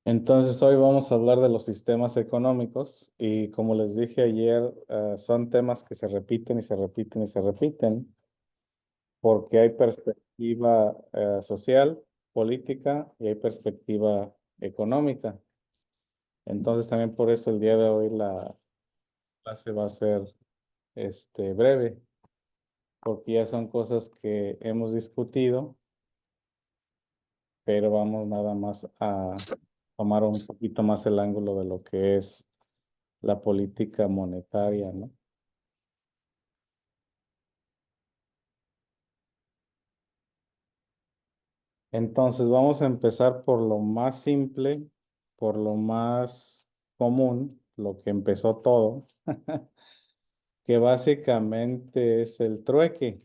Entonces hoy vamos a hablar de los sistemas económicos y como les dije ayer, son temas que se repiten y se repiten y se repiten porque hay perspectiva social, política y hay perspectiva económica. Entonces también por eso el día de hoy la clase va a ser breve porque ya son cosas que hemos discutido, pero vamos nada más a tomar un poquito más el ángulo de lo que es la política monetaria, ¿no? Entonces vamos a empezar por lo más simple, por lo más común, lo que empezó todo, que básicamente es el trueque.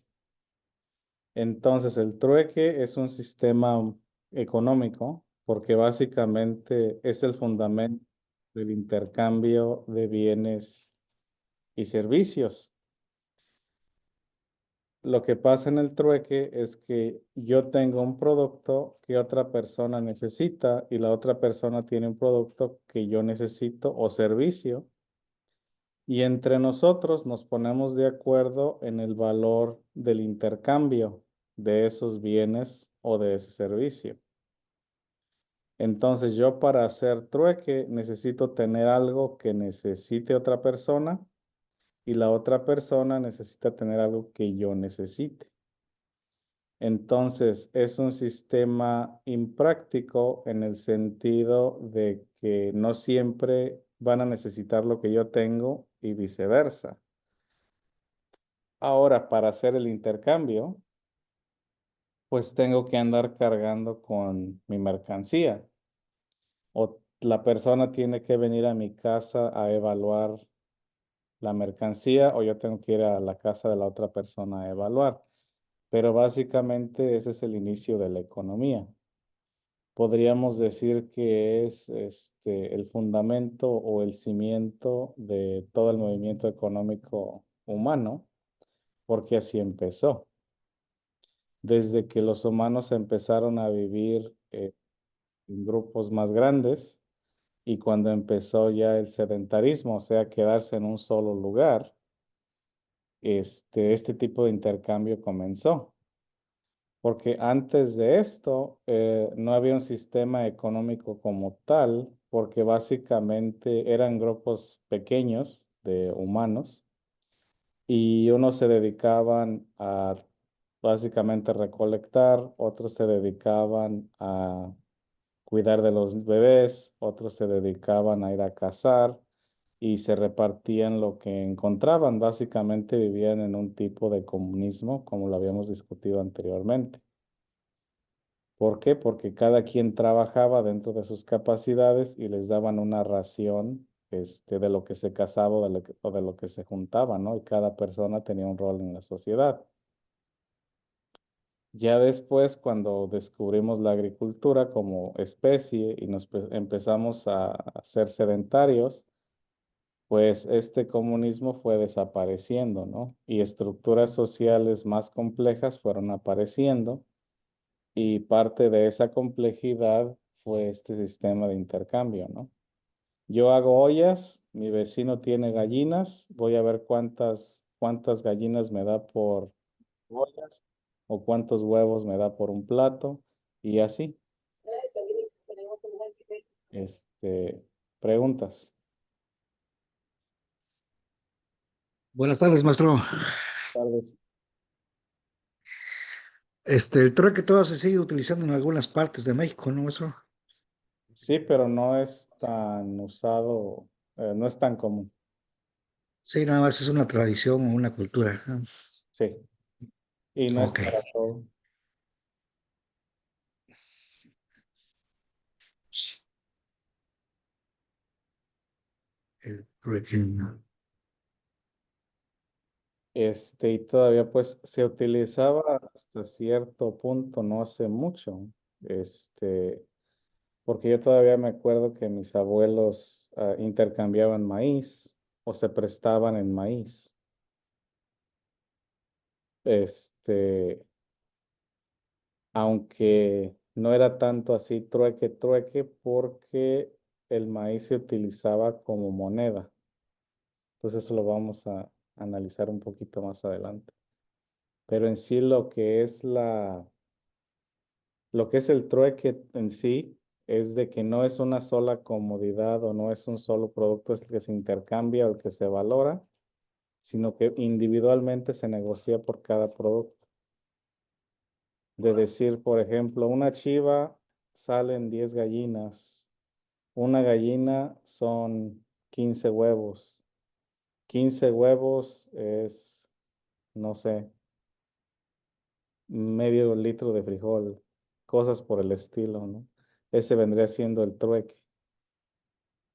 Entonces el trueque es un sistema económico porque básicamente es el fundamento del intercambio de bienes y servicios. Lo que pasa en el trueque es que yo tengo un producto que otra persona necesita y la otra persona tiene un producto que yo necesito o servicio y entre nosotros nos ponemos de acuerdo en el valor del intercambio de esos bienes o de ese servicio. Entonces yo para hacer trueque necesito tener algo que necesite otra persona y la otra persona necesita tener algo que yo necesite. Entonces, es un sistema impráctico en el sentido de que no siempre van a necesitar lo que yo tengo y viceversa. Ahora, para hacer el intercambio, pues tengo que andar cargando con mi mercancía o la persona tiene que venir a mi casa a evaluar la mercancía o yo tengo que ir a la casa de la otra persona a evaluar. Pero básicamente ese es el inicio de la economía. Podríamos decir que es el fundamento o el cimiento de todo el movimiento económico humano, porque así empezó. Desde que los humanos empezaron a vivir en grupos más grandes y cuando empezó ya el sedentarismo, o sea, quedarse en un solo lugar, este tipo de intercambio comenzó. Porque antes de esto no había un sistema económico como tal, porque básicamente eran grupos pequeños de humanos y unos se dedicaban a básicamente recolectar, otros se dedicaban a cuidar de los bebés, otros se dedicaban a ir a cazar y se repartían lo que encontraban. Básicamente vivían en un tipo de comunismo, como lo habíamos discutido anteriormente. ¿Por qué? Porque cada quien trabajaba dentro de sus capacidades y les daban una ración, de lo que se cazaba o de lo que se juntaba, ¿no? Y cada persona tenía un rol en la sociedad. Ya después, cuando descubrimos la agricultura como especie y empezamos a ser sedentarios, pues este comunismo fue desapareciendo, ¿no? Y estructuras sociales más complejas fueron apareciendo. Y parte de esa complejidad fue este sistema de intercambio, ¿no? Yo hago ollas, mi vecino tiene gallinas, voy a ver cuántas gallinas me da por ollas o cuántos huevos me da por un plato y así. Este, preguntas. Buenas tardes, maestro. Tal vez. El trueque todavía se sigue utilizando en algunas partes de México, ¿no, maestro? Sí, pero no es tan usado, no es tan común. Sí, nada más es una tradición o una cultura, ¿no? Sí, y no es Ok. para todo. El trueque, ¿no? Y todavía pues se utilizaba hasta cierto punto, no hace mucho, este, porque yo todavía me acuerdo que mis abuelos intercambiaban maíz o se prestaban en maíz. Este, aunque no era tanto así trueque, trueque, porque el maíz se utilizaba como moneda. Entonces eso lo vamos a analizar un poquito más adelante. Pero en sí lo que es el trueque en sí es de que no es una sola comodidad o no es un solo producto el que se intercambia o el que se valora, sino que individualmente se negocia por cada producto. De decir, por ejemplo, una chiva salen 10 gallinas, una gallina son 15 huevos, 15 huevos es, no sé, medio litro de frijol, cosas por el estilo, ¿no? Ese vendría siendo el trueque,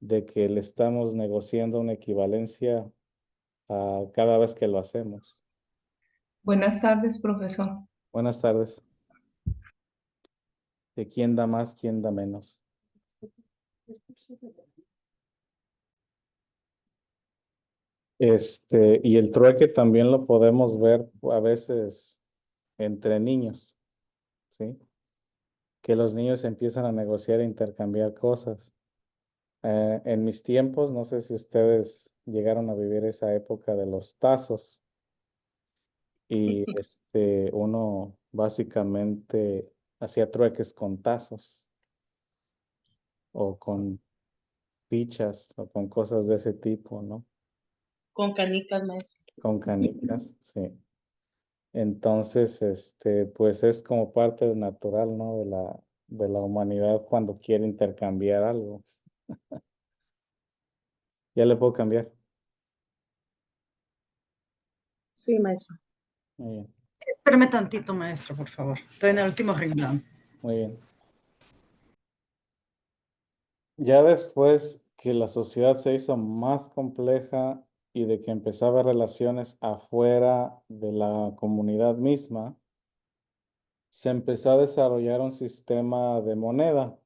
de que le estamos negociando una equivalencia a cada vez que lo hacemos. Buenas tardes, profesor. Buenas tardes. ¿De quién da más, quién da menos? Y el trueque también lo podemos ver a veces entre niños, ¿sí? Que los niños empiezan a negociar e intercambiar cosas. En mis tiempos, no sé si ustedes llegaron a vivir esa época de los tazos y uno básicamente hacía trueques con tazos o con fichas o con cosas de ese tipo, ¿no? Con canicas, maestro. Con canicas, sí. Entonces, pues es como parte natural, ¿no? De la humanidad cuando quiere intercambiar algo. Ya le puedo cambiar. Sí, maestro. Muy bien, Espérame tantito, maestro, por favor. Estoy en el último renglón. muy bien. Ya después que la sociedad se hizo más compleja y de que empezaba relaciones afuera de la comunidad misma, se empezó a desarrollar un sistema de moneda.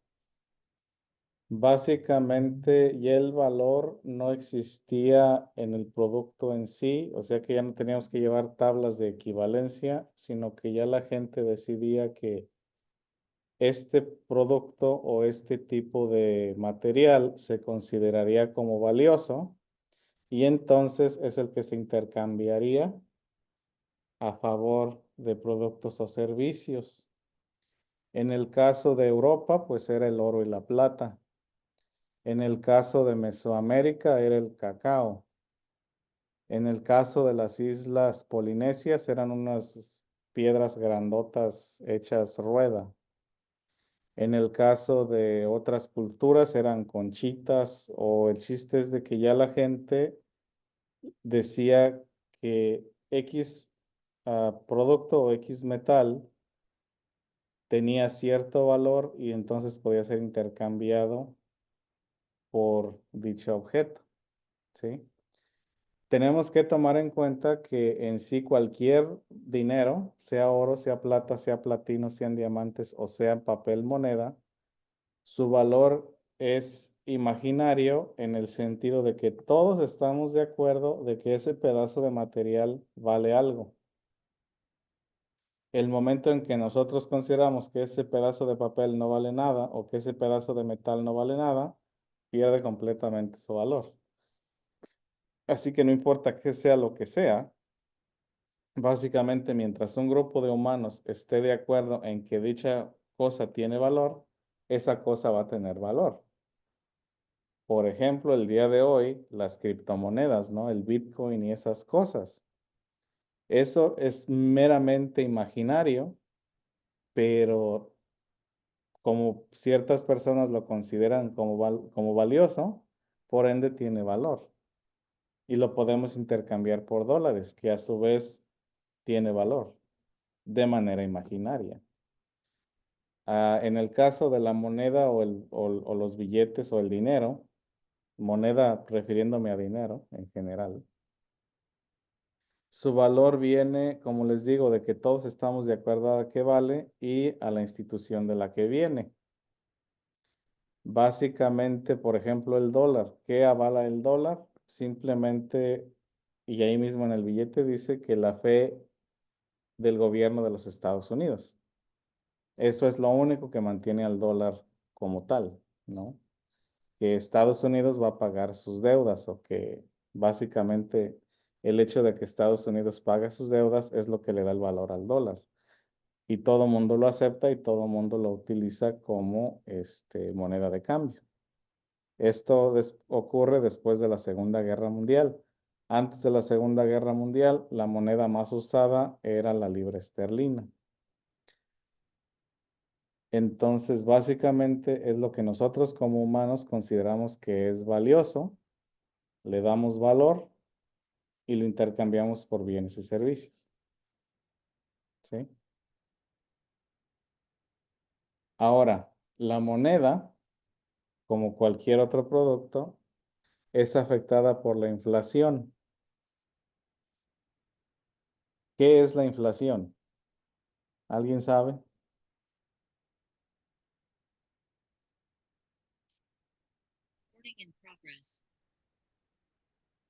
Básicamente ya el valor no existía en el producto en sí, o sea que ya no teníamos que llevar tablas de equivalencia, sino que ya la gente decidía que este producto o este tipo de material se consideraría como valioso y entonces es el que se intercambiaría a favor de productos o servicios. En el caso de Europa, pues era el oro y la plata. En el caso de Mesoamérica era el cacao. En el caso de las islas polinesias eran unas piedras grandotas hechas rueda. En el caso de otras culturas eran conchitas o el chiste es de que ya la gente decía que X producto o X metal tenía cierto valor y entonces podía ser intercambiado por dicho objeto, ¿sí? Tenemos que tomar en cuenta que en sí cualquier dinero, sea oro, sea plata, sea platino, sean diamantes o sea papel moneda, su valor es imaginario en el sentido de que todos estamos de acuerdo de que ese pedazo de material vale algo. El momento en que nosotros consideramos que ese pedazo de papel no vale nada o que ese pedazo de metal no vale nada, pierde completamente su valor. Así que no importa qué sea lo que sea, básicamente mientras un grupo de humanos esté de acuerdo en que dicha cosa tiene valor, esa cosa va a tener valor. Por ejemplo, el día de hoy, las criptomonedas, ¿no? El Bitcoin y esas cosas. Eso es meramente imaginario, pero como ciertas personas lo consideran como valioso, por ende tiene valor. Y lo podemos intercambiar por dólares, que a su vez tiene valor, de manera imaginaria. En el caso de la moneda o los billetes o el dinero, moneda refiriéndome a dinero en general, su valor viene, como les digo, de que todos estamos de acuerdo a qué vale y a la institución de la que viene. Básicamente, por ejemplo, el dólar. ¿Qué avala el dólar? Simplemente, y ahí mismo en el billete dice que la fe del gobierno de los Estados Unidos. Eso es lo único que mantiene al dólar como tal, ¿no? Que Estados Unidos va a pagar sus deudas o que básicamente el hecho de que Estados Unidos pague sus deudas es lo que le da el valor al dólar. Y todo mundo lo acepta y todo mundo lo utiliza como moneda de cambio. Esto ocurre después de la Segunda Guerra Mundial. Antes de la Segunda Guerra Mundial, la moneda más usada era la libra esterlina. Entonces, básicamente es lo que nosotros como humanos consideramos que es valioso, le damos valor y lo intercambiamos por bienes y servicios. ¿Sí? Ahora, la moneda, como cualquier otro producto, es afectada por la inflación. ¿Qué es la inflación? ¿Alguien sabe?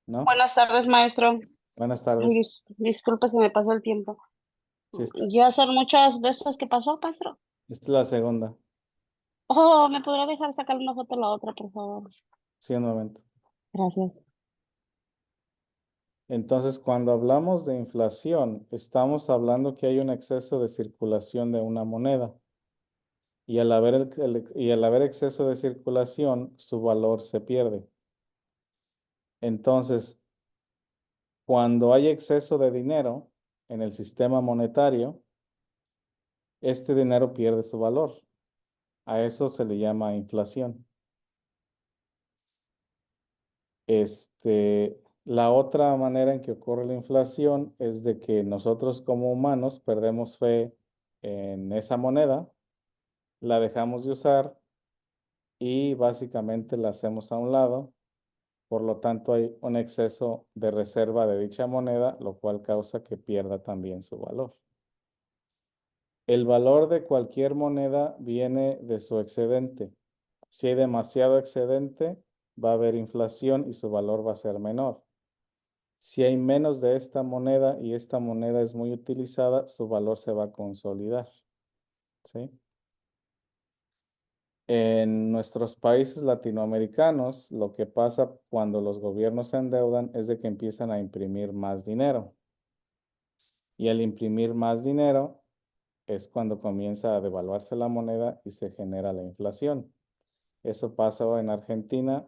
¿No? Buenas tardes, maestro. Buenas Ay, tardes. disculpe que me pasó el tiempo. Sí, ¿Ya son muchas de estas que pasó, maestro? esta es la segunda. Oh, ¿me podrá dejar sacar una foto a la otra, por favor? Sí, un momento. Gracias. Entonces, cuando hablamos de inflación, estamos hablando que hay un exceso de circulación de una moneda. Y al haber exceso de circulación, su valor se pierde. Entonces, cuando hay exceso de dinero en el sistema monetario, este dinero pierde su valor. A eso se le llama inflación. La otra manera en que ocurre la inflación es de que nosotros como humanos perdemos fe en esa moneda, la dejamos de usar y básicamente la hacemos a un lado. Por lo tanto, hay un exceso de reserva de dicha moneda, lo cual causa que pierda también su valor. El valor de cualquier moneda viene de su excedente. Si hay demasiado excedente, va a haber inflación y su valor va a ser menor. Si hay menos de esta moneda y esta moneda es muy utilizada, su valor se va a consolidar. ¿Sí? En nuestros países latinoamericanos, lo que pasa cuando los gobiernos se endeudan es de que empiezan a imprimir más dinero. Y al imprimir más dinero es cuando comienza a devaluarse la moneda y se genera la inflación. Eso pasa en Argentina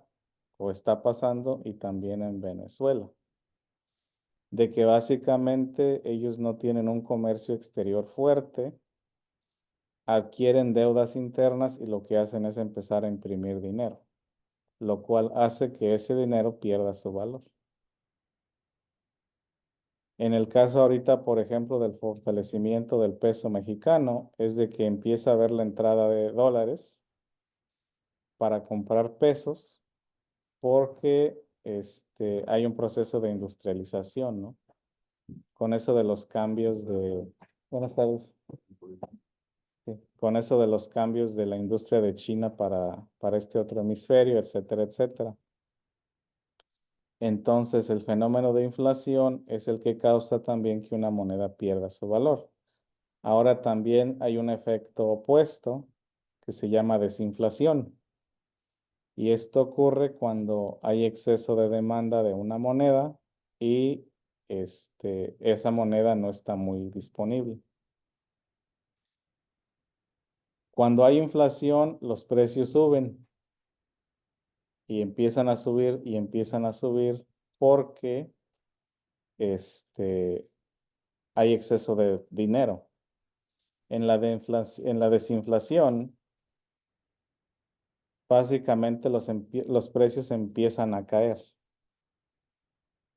o está pasando y también en Venezuela. De que básicamente ellos no tienen un comercio exterior fuerte, adquieren deudas internas y lo que hacen es empezar a imprimir dinero, lo cual hace que ese dinero pierda su valor. En el caso ahorita, por ejemplo, del fortalecimiento del peso mexicano, es de que empieza a haber la entrada de dólares para comprar pesos porque hay un proceso de industrialización, ¿no? Con eso de los cambios de... Buenas tardes. Sí, con eso de los cambios de la industria de China para este otro hemisferio, etcétera, etcétera. Entonces, el fenómeno de inflación es el que causa también que una moneda pierda su valor. Ahora también hay un efecto opuesto que se llama desinflación. Y esto ocurre cuando hay exceso de demanda de una moneda y esa moneda no está muy disponible. Cuando hay inflación, los precios suben y empiezan a subir y empiezan a subir porque hay exceso de dinero. En la desinflación, básicamente los precios empiezan a caer.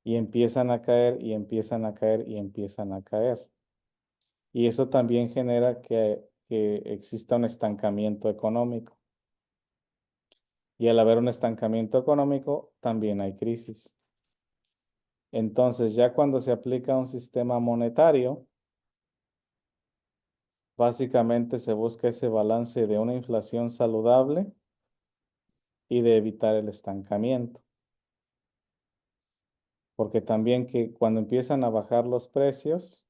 Y empiezan a caer y empiezan a caer y empiezan a caer. Y eso también genera que exista un estancamiento económico. Y al haber un estancamiento económico, también hay crisis. Entonces, ya cuando se aplica un sistema monetario, básicamente se busca ese balance de una inflación saludable y de evitar el estancamiento. Porque también que cuando empiezan a bajar los precios,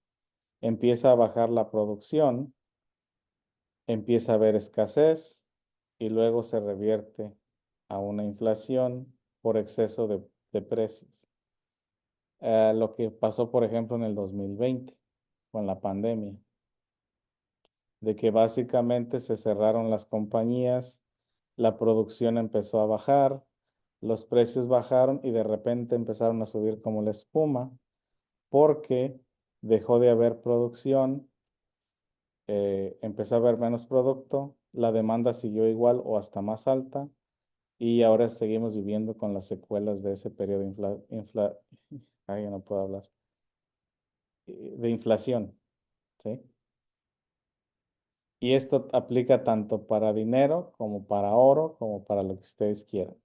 empieza a bajar la producción empieza a haber escasez y luego se revierte a una inflación por exceso de precios. Lo que pasó, por ejemplo, en el 2020 con la pandemia, de que básicamente se cerraron las compañías, la producción empezó a bajar, los precios bajaron y de repente empezaron a subir como la espuma porque dejó de haber producción, empezó a haber menos producto, la demanda siguió igual o hasta más alta y ahora seguimos viviendo con las secuelas de ese periodo ay, ya no puedo hablar, de inflación, ¿sí? Y esto aplica tanto para dinero como para oro, como para lo que ustedes quieran.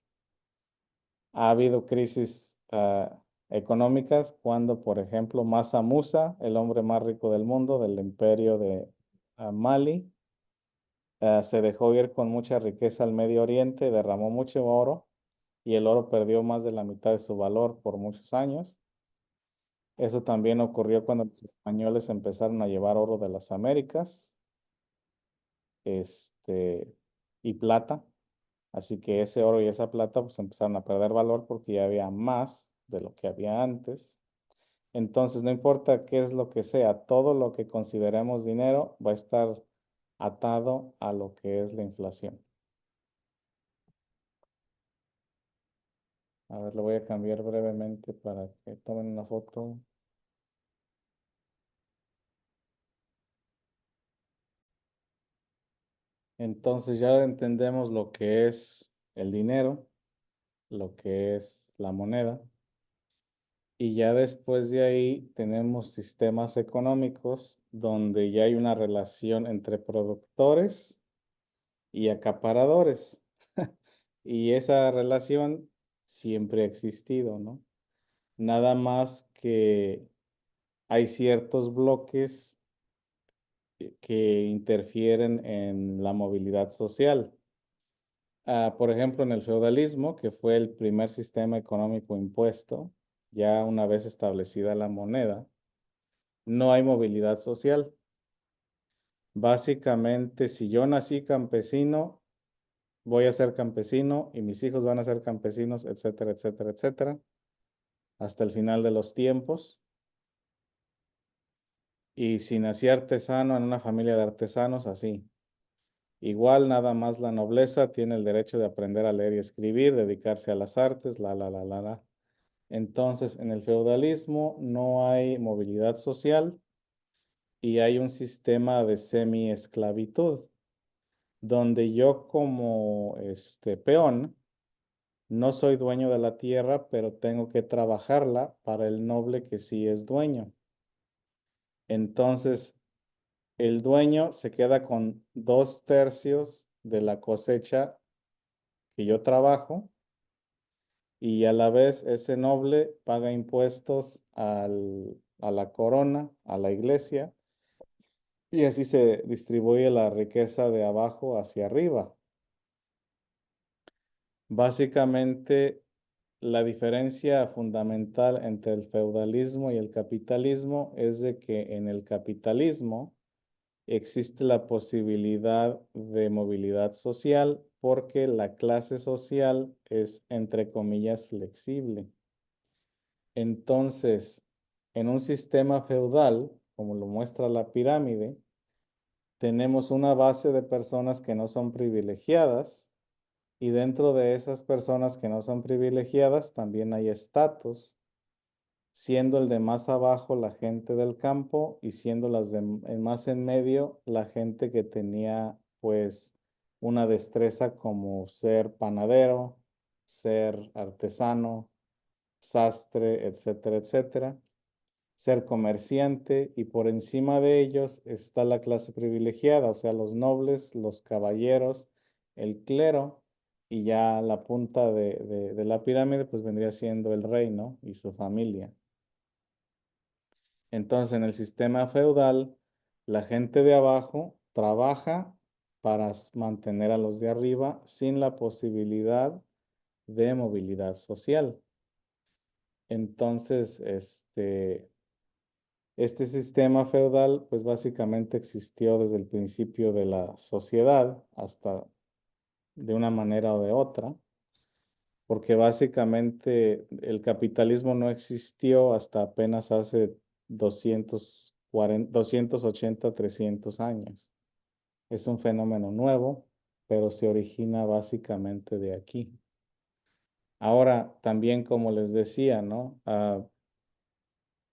Ha habido crisis económicas cuando, por ejemplo, Mansa Musa, el hombre más rico del mundo, del imperio de Mali, se dejó ir con mucha riqueza al Medio Oriente, derramó mucho oro y el oro perdió más de la mitad de su valor por muchos años. Eso también ocurrió cuando los españoles empezaron a llevar oro de las Américas, y plata. Así que ese oro y esa plata pues empezaron a perder valor porque ya había más de lo que había antes. Entonces, no importa qué es lo que sea, todo lo que consideremos dinero va a estar atado a lo que es la inflación. A ver, lo voy a cambiar brevemente para que tomen una foto. Entonces ya entendemos lo que es el dinero, lo que es la moneda. Y ya después de ahí tenemos sistemas económicos donde ya hay una relación entre productores y acaparadores. Y esa relación siempre ha existido, ¿no? Nada más que hay ciertos bloques que interfieren en la movilidad social. Por ejemplo, en el feudalismo, que fue el primer sistema económico impuesto, ya una vez establecida la moneda, no hay movilidad social. Básicamente, si yo nací campesino, voy a ser campesino y mis hijos van a ser campesinos, etcétera, etcétera, etcétera, hasta el final de los tiempos. Y si nací artesano en una familia de artesanos, así. Igual, nada más la nobleza tiene el derecho de aprender a leer y escribir, dedicarse a las artes, la. Entonces, en el feudalismo no hay movilidad social y hay un sistema de semi-esclavitud, donde yo como peón no soy dueño de la tierra, pero tengo que trabajarla para el noble que sí es dueño. Entonces, el dueño se queda con 2/3 de la cosecha que yo trabajo y a la vez ese noble paga impuestos a la corona, a la iglesia, y así se distribuye la riqueza de abajo hacia arriba. Básicamente, la diferencia fundamental entre el feudalismo y el capitalismo es de que en el capitalismo existe la posibilidad de movilidad social porque la clase social es, entre comillas, flexible. Entonces, en un sistema feudal, como lo muestra la pirámide, tenemos una base de personas que no son privilegiadas y dentro de esas personas que no son privilegiadas también hay estatus, siendo el de más abajo la gente del campo y siendo las de más en medio la gente que tenía pues una destreza como ser panadero, ser artesano, sastre, etcétera, etcétera, ser comerciante y por encima de ellos está la clase privilegiada, o sea, los nobles, los caballeros, el clero y ya la punta de la pirámide pues vendría siendo el rey, ¿no? Y su familia. Entonces, en el sistema feudal, la gente de abajo trabaja para mantener a los de arriba sin la posibilidad de movilidad social. Entonces, Este sistema feudal, pues básicamente existió desde el principio de la sociedad hasta de una manera o de otra, porque básicamente el capitalismo no existió hasta apenas hace 280, 300 años. Es un fenómeno nuevo, pero se origina básicamente de aquí. Ahora, también como les decía, ¿no?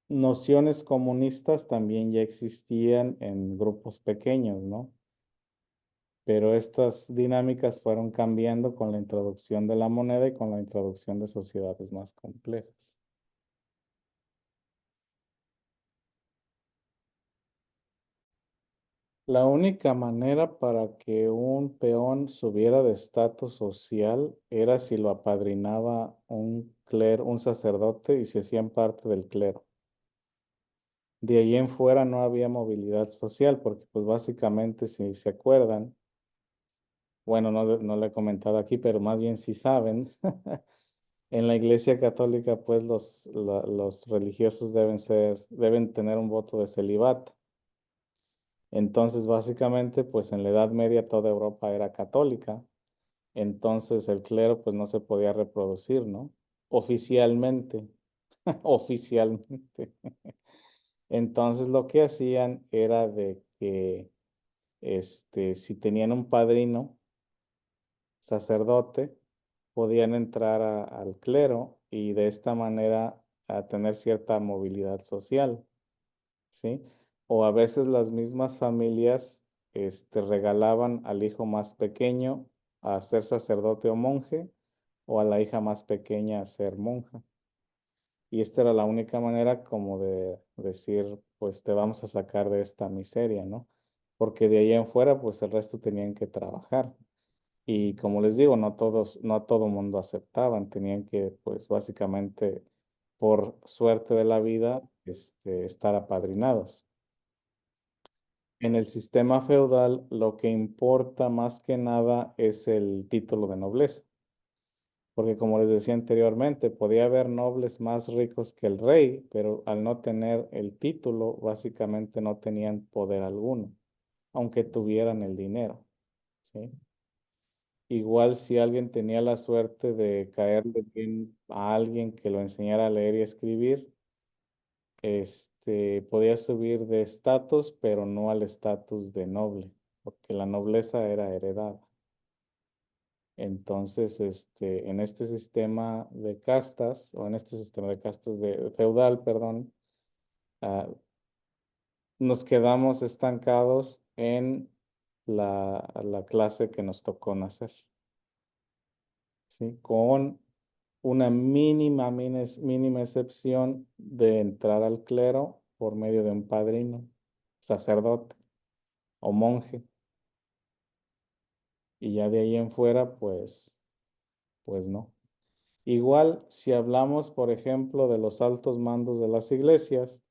Nociones comunistas también ya existían en grupos pequeños, ¿no? Pero estas dinámicas fueron cambiando con la introducción de la moneda y con la introducción de sociedades más complejas. La única manera para que un peón subiera de estatus social era si lo apadrinaba un sacerdote y se hacían parte del clero. De ahí en fuera no había movilidad social, porque pues básicamente, si se acuerdan, bueno, no lo he comentado aquí, pero más bien si saben, en la Iglesia Católica pues los religiosos deben tener un voto de celibato. Entonces, básicamente, pues en la Edad Media toda Europa era católica, entonces el clero pues no se podía reproducir, ¿no? Oficialmente, oficialmente. Entonces lo que hacían era de que si tenían un padrino sacerdote, podían entrar al clero y de esta manera a tener cierta movilidad social, ¿sí? O a veces las mismas familias regalaban al hijo más pequeño a ser sacerdote o monje, o a la hija más pequeña a ser monja. Y esta era la única manera como de decir, pues te vamos a sacar de esta miseria, ¿no? Porque de ahí en fuera, pues el resto tenían que trabajar. Y como les digo, no a todo mundo aceptaban, tenían que, pues básicamente, por suerte de la vida, estar apadrinados. En el sistema feudal, lo que importa más que nada es el título de nobleza. Porque como les decía anteriormente, podía haber nobles más ricos que el rey, pero al no tener el título, básicamente no tenían poder alguno, aunque tuvieran el dinero, ¿sí? Igual si alguien tenía la suerte de caerle bien a alguien que lo enseñara a leer y escribir, podía subir de estatus, pero no al estatus de noble, porque la nobleza era heredada. Entonces, en este sistema de castas, o en este sistema de castas de feudal, perdón, ah, nos quedamos estancados en la clase que nos tocó nacer, ¿sí? Con una mínima excepción de entrar al clero por medio de un padrino, sacerdote o monje. Y ya de ahí en fuera, pues no. Igual, si hablamos, por ejemplo, de los altos mandos de las iglesias,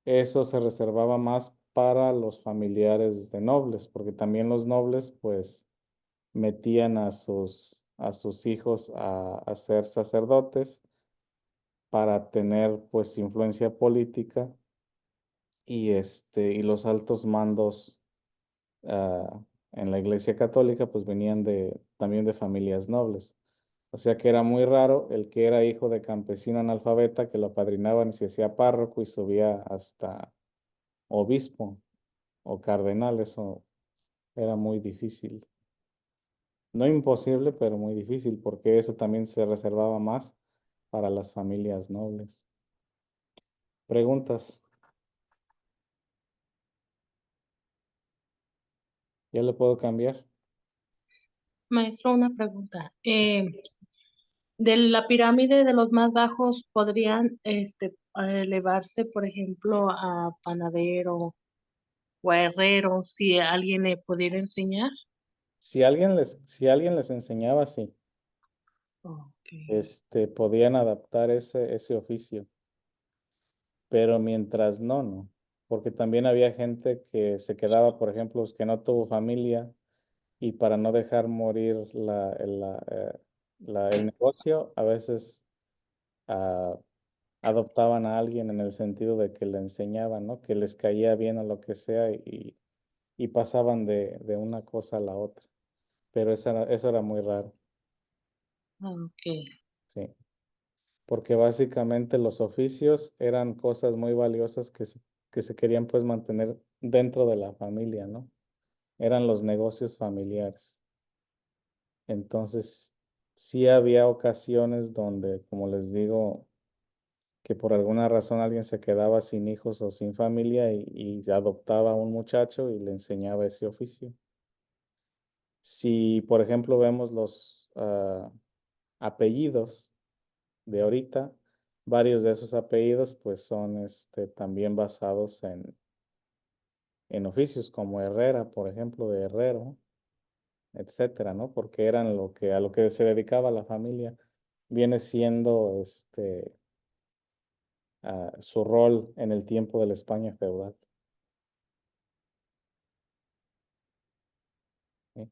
eso se reservaba más para los familiares de nobles, porque también los nobles, pues, metían a sus hijos a ser sacerdotes para tener, pues, influencia política y los altos mandos en la iglesia católica, pues, venían también de familias nobles. O sea que era muy raro el que era hijo de campesino analfabeta que lo apadrinaban y se hacía párroco y subía hasta obispo o cardenal. Eso era muy difícil. No imposible, pero muy difícil, porque eso también se reservaba más para las familias nobles. Preguntas. ¿Ya le puedo cambiar? Maestro, una pregunta. De la pirámide de los más bajos, ¿podrían elevarse, por ejemplo, a panadero o a herrero si alguien le pudiera enseñar? Si alguien les enseñaba, sí, Ok. podían adaptar ese oficio, pero mientras no, porque también había gente que se quedaba, por ejemplo, que no tuvo familia y para no dejar morir el negocio, a veces adoptaban a alguien en el sentido de que le enseñaban, ¿no? Que les caía bien o lo que sea y pasaban de una cosa a la otra. Pero eso era muy raro, Ok. sí. Porque básicamente los oficios eran cosas muy valiosas que se querían pues mantener dentro de la familia, ¿no? Eran los negocios familiares. Entonces, sí había ocasiones donde, como les digo, que por alguna razón alguien se quedaba sin hijos o sin familia y adoptaba a un muchacho y le enseñaba ese oficio. Si, por ejemplo, vemos los apellidos de ahorita, varios de esos apellidos pues son también basados en oficios como Herrera, por ejemplo, de herrero, etcétera, ¿no? Porque eran a lo que se dedicaba la familia, viene siendo su rol en el tiempo de la España feudal. ¿Sí?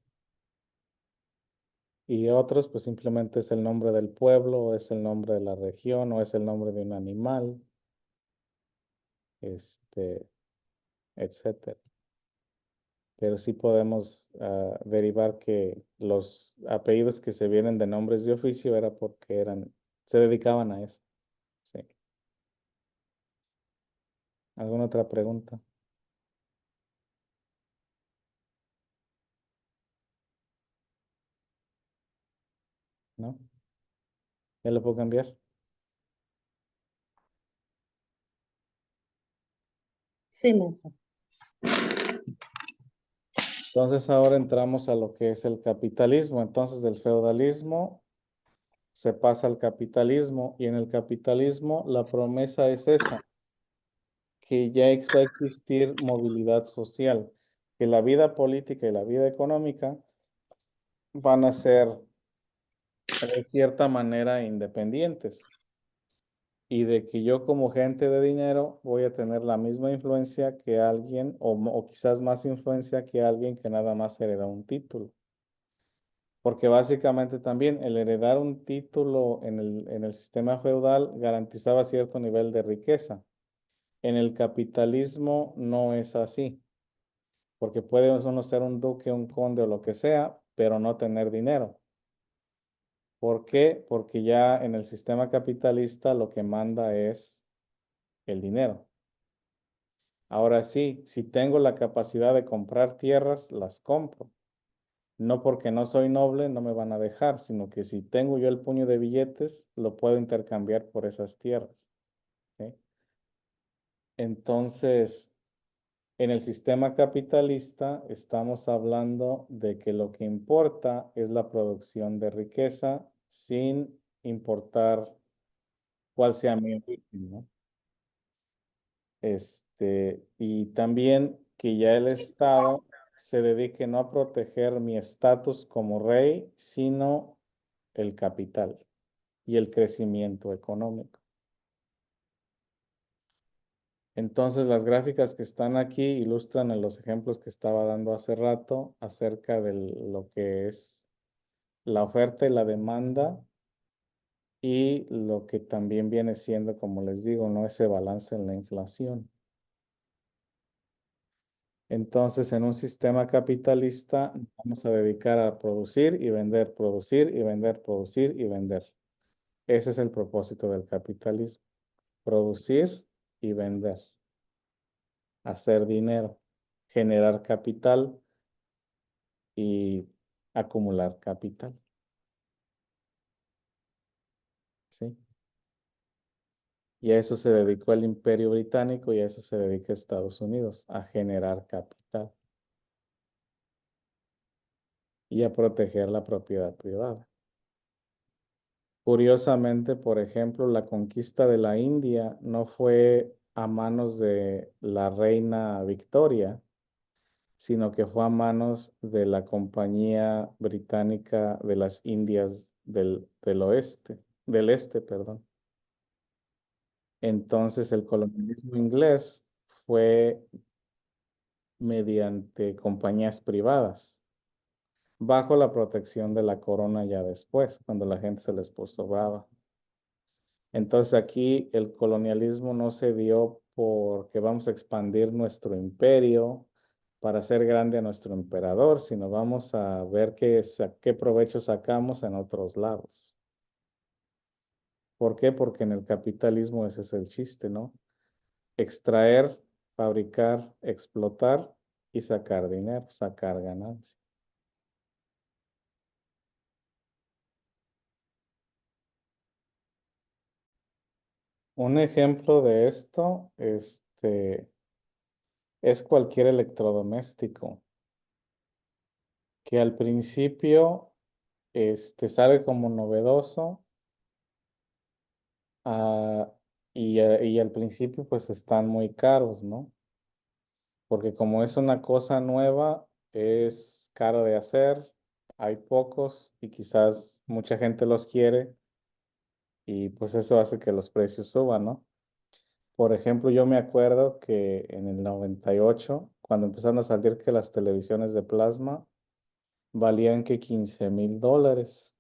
Y otros, pues simplemente es el nombre del pueblo, o es el nombre de la región, o es el nombre de un animal, etcétera. Pero sí podemos derivar que los apellidos que se vienen de nombres de oficio era porque se dedicaban a eso. Sí. ¿Alguna otra pregunta? ¿No? ¿Ya lo puedo cambiar? Sí, maestra. Entonces ahora entramos a lo que es el capitalismo. Entonces del feudalismo se pasa al capitalismo y en el capitalismo la promesa es esa, que ya va a existir movilidad social, que la vida política y la vida económica van a ser de cierta manera independientes y de que yo como gente de dinero voy a tener la misma influencia que alguien o quizás más influencia que alguien que nada más hereda un título. Porque básicamente también el heredar un título en el sistema feudal garantizaba cierto nivel de riqueza. En el capitalismo no es así, porque puede uno ser un duque, un conde o lo que sea, pero no tener dinero. ¿Por qué? Porque ya en el sistema capitalista lo que manda es el dinero. Ahora sí, si tengo la capacidad de comprar tierras, las compro. No porque no soy noble, no me van a dejar, sino que si tengo yo el puño de billetes, lo puedo intercambiar por esas tierras. ¿Sí? Entonces, en el sistema capitalista estamos hablando de que lo que importa es la producción de riqueza sin importar cuál sea mi origen, ¿no? Y también que ya el Estado se dedique no a proteger mi estatus como rey, sino el capital y el crecimiento económico. Entonces, las gráficas que están aquí ilustran en los ejemplos que estaba dando hace rato acerca de lo que es la oferta y la demanda y lo que también viene siendo, como les digo, no ese balance en la inflación. Entonces, en un sistema capitalista vamos a dedicar a producir y vender, producir y vender, producir y vender. Ese es el propósito del capitalismo, producir y vender, hacer dinero, generar capital y acumular capital. ¿Sí? Y a eso se dedicó el Imperio Británico y a eso se dedica Estados Unidos, a generar capital y a proteger la propiedad privada. Curiosamente, por ejemplo, la conquista de la India no fue a manos de la reina Victoria, sino que fue a manos de la Compañía Británica de las Indias del Este, perdón. Entonces, el colonialismo inglés fue mediante compañías privadas, bajo la protección de la corona ya después, cuando la gente se les puso brava. Entonces aquí el colonialismo no se dio porque vamos a expandir nuestro imperio para hacer grande a nuestro emperador, sino vamos a ver qué provecho sacamos en otros lados. ¿Por qué? Porque en el capitalismo ese es el chiste, ¿no? Extraer, fabricar, explotar y sacar dinero, sacar ganancia. Un ejemplo de esto, es cualquier electrodoméstico que al principio, sale como novedoso, ah, y al principio pues están muy caros, ¿no? Porque como es una cosa nueva, es caro de hacer, hay pocos y quizás mucha gente los quiere y pues eso hace que los precios suban, ¿no? Por ejemplo, yo me acuerdo que en el 98, cuando empezaron a salir que las televisiones de plasma valían que $15,000.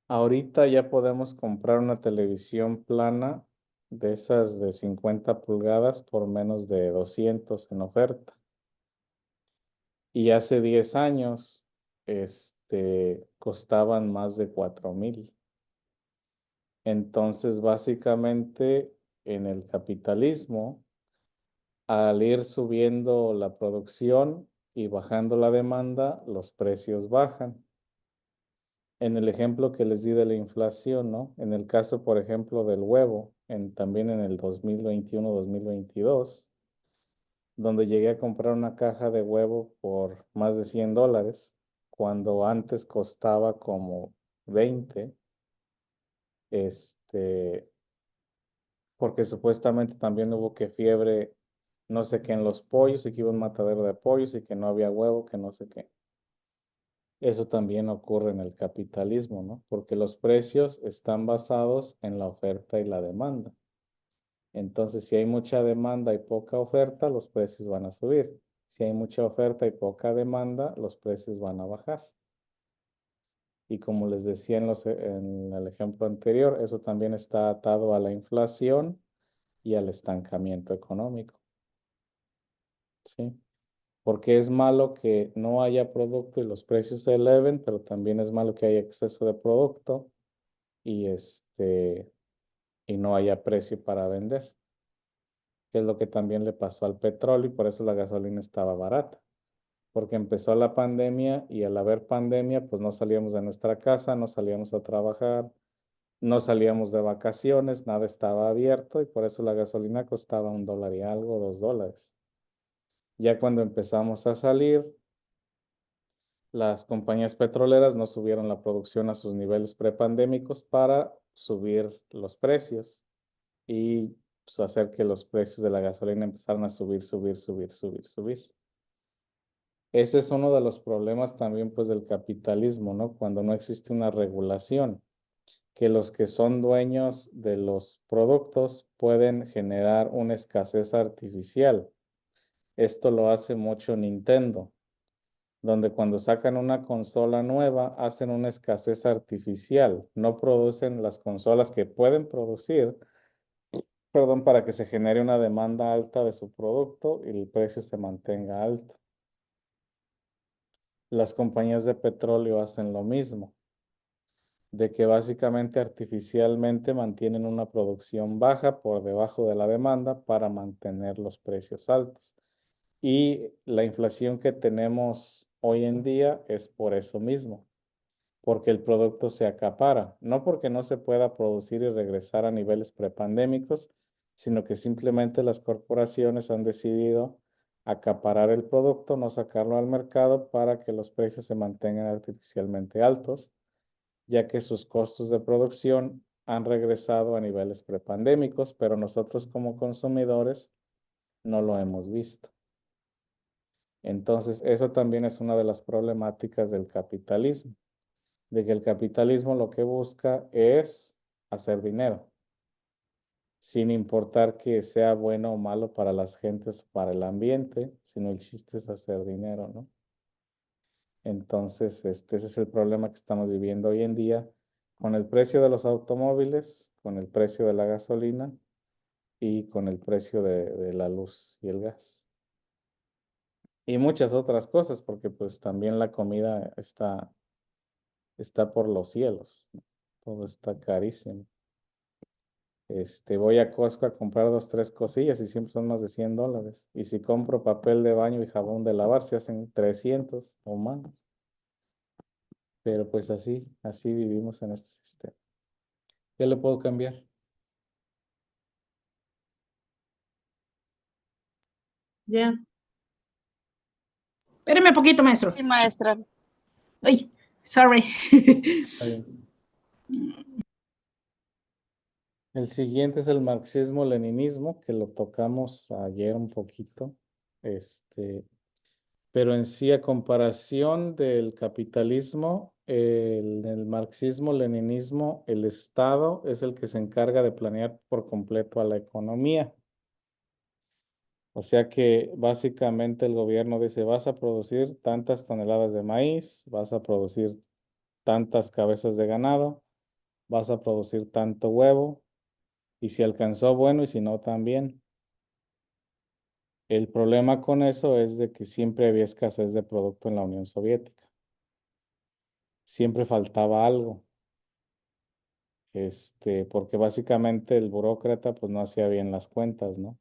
Ahorita ya podemos comprar una televisión plana de esas de 50 pulgadas por menos de 200 en oferta. Y hace 10 años, costaban más de 4,000. Entonces, básicamente, en el capitalismo, al ir subiendo la producción y bajando la demanda, los precios bajan. En el ejemplo que les di de la inflación, ¿no? En el caso, por ejemplo, del huevo, también en el 2021-2022, donde llegué a comprar una caja de huevo por más de $100, cuando antes costaba como 20, este, porque supuestamente también hubo que fiebre, no sé qué en los pollos, y que iba un matadero de pollos y que no había huevo, que no sé qué. Eso también ocurre en el capitalismo, ¿no? Porque los precios están basados en la oferta y la demanda. Entonces, si hay mucha demanda y poca oferta, los precios van a subir. Si hay mucha oferta y poca demanda, los precios van a bajar. Y como les decía en el ejemplo anterior, eso también está atado a la inflación y al estancamiento económico. ¿Sí? Porque es malo que no haya producto y los precios se eleven, pero también es malo que haya exceso de producto y y no haya precio para vender, que es lo que también le pasó al petróleo y por eso la gasolina estaba barata, porque empezó la pandemia y al haber pandemia, pues no salíamos de nuestra casa, no salíamos a trabajar, no salíamos de vacaciones, nada estaba abierto y por eso la gasolina costaba $1 y algo, $2. Ya cuando empezamos a salir, las compañías petroleras no subieron la producción a sus niveles prepandémicos para subir los precios y pues, hacer que los precios de la gasolina empezaran a subir, subir, subir, subir, subir. Ese es uno de los problemas también pues del capitalismo, ¿no? Cuando no existe una regulación, que los que son dueños de los productos pueden generar una escasez artificial. Esto lo hace mucho Nintendo, donde cuando sacan una consola nueva hacen una escasez artificial, no producen las consolas que pueden producir, perdón, para que se genere una demanda alta de su producto y el precio se mantenga alto. Las compañías de petróleo hacen lo mismo, de que básicamente artificialmente mantienen una producción baja por debajo de la demanda para mantener los precios altos. Y la inflación que tenemos hoy en día es por eso mismo, porque el producto se acapara, no porque no se pueda producir y regresar a niveles prepandémicos, sino que simplemente las corporaciones han decidido acaparar el producto, no sacarlo al mercado para que los precios se mantengan artificialmente altos, ya que sus costos de producción han regresado a niveles prepandémicos, pero nosotros como consumidores no lo hemos visto. Entonces, eso también es una de las problemáticas del capitalismo, de que el capitalismo lo que busca es hacer dinero, sin importar que sea bueno o malo para las gentes o para el ambiente, sino el chiste es hacer dinero, ¿no? Entonces, ese es el problema que estamos viviendo hoy en día con el precio de los automóviles, con el precio de la gasolina y con el precio de la luz y el gas. Y muchas otras cosas, porque pues también la comida está por los cielos, ¿no? Todo está carísimo. Voy a Costco a comprar 2, 3 cosillas y siempre son más de $100. Y si compro papel de baño y jabón de lavar, se hacen 300 o más. Pero pues así vivimos en este sistema. ¿Qué le puedo cambiar? Ya. Espéreme un poquito, maestro. Sí, maestra. Ay, sorry. Está bien. El siguiente es el marxismo-leninismo, que lo tocamos ayer un poquito. Pero en sí, a comparación del capitalismo, el marxismo-leninismo, el Estado es el que se encarga de planear por completo a la economía. O sea que básicamente el gobierno dice, vas a producir tantas toneladas de maíz, vas a producir tantas cabezas de ganado, vas a producir tanto huevo, y si alcanzó, bueno, y si no, también. El problema con eso es de que siempre había escasez de producto en la Unión Soviética. Siempre faltaba algo. Porque básicamente el burócrata pues no hacía bien las cuentas, ¿no?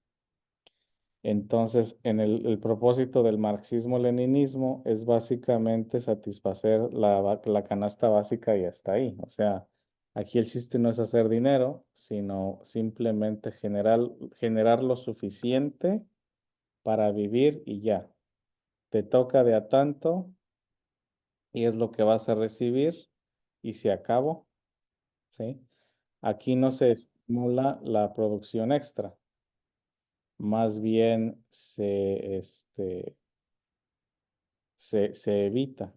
Entonces, en el propósito del marxismo-leninismo es básicamente satisfacer la canasta básica y hasta ahí. O sea, aquí el chiste no es hacer dinero, sino simplemente generar lo suficiente para vivir y ya. Te toca de a tanto y es lo que vas a recibir y se acabó, ¿sí? Aquí no se estimula la producción extra, más bien se evita.